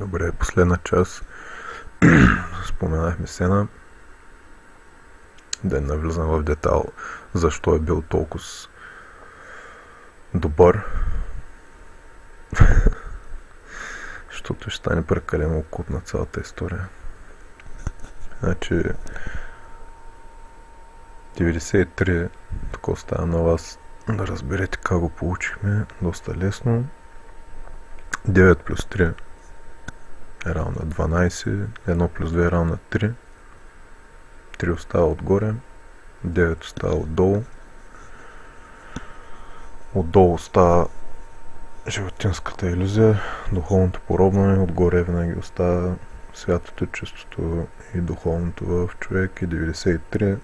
Добре, последна част. Споменахме Сена. Да не навлизам в детал защо е бил толкова добър. Защото ще стане прекалено окултна цялата история. Значи 93, тук оставям на вас да разберете как го получихме. Доста лесно. 9 плюс 3 е равно на 12, 1 плюс 2 е равно на 3, 3 остава отгоре, 9 остава отдолу, отдолу остава животинската илюзия, духовното поробване, отгоре винаги остава святото, чистото и духовното в човек. И 93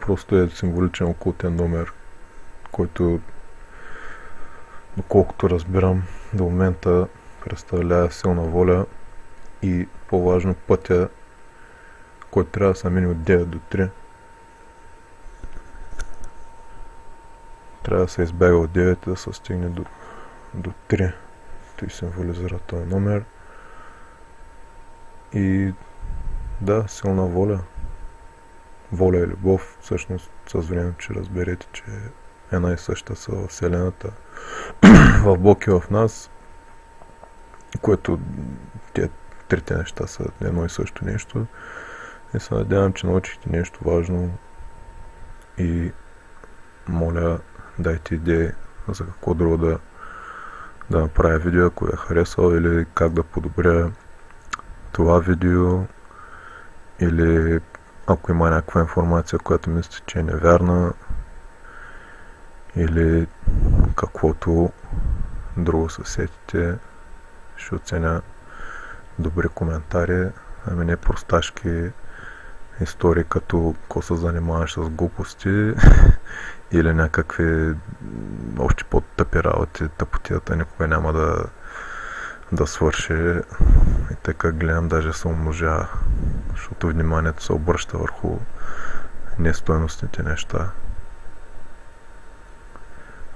просто е символичен окултен номер, който, доколкото разбирам, до момента представлява силна воля и по-важно пътя, който трябва да се мине от 9 до 3. Трябва да се избяга от 9 и да се стигне до 3. Той символизира този номер. И да, силна воля. Воля и любов, всъщност с времето ще разберете, че една и съща са във Вселената, в Бог и в нас, което тези трите неща са едно и също нещо. И се надявам, че научихте нещо важно и моля, дайте идеи за какво друго да направя видео, ако ви е харесал, или как да подобря това видео, или ако има някаква информация, която мислите, че е невярна, или каквото друго се сетите. Ще оценя добри коментари, ами не просташки истории, като ко се занимаваш с глупости или някакви още по-тъпи работи. Тъпотията никога няма да свърши. И така гледам, даже се умножава, защото вниманието се обръща върху нестойностните неща.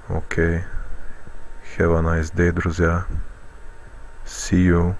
Окей. Have a nice day, друзья. See you.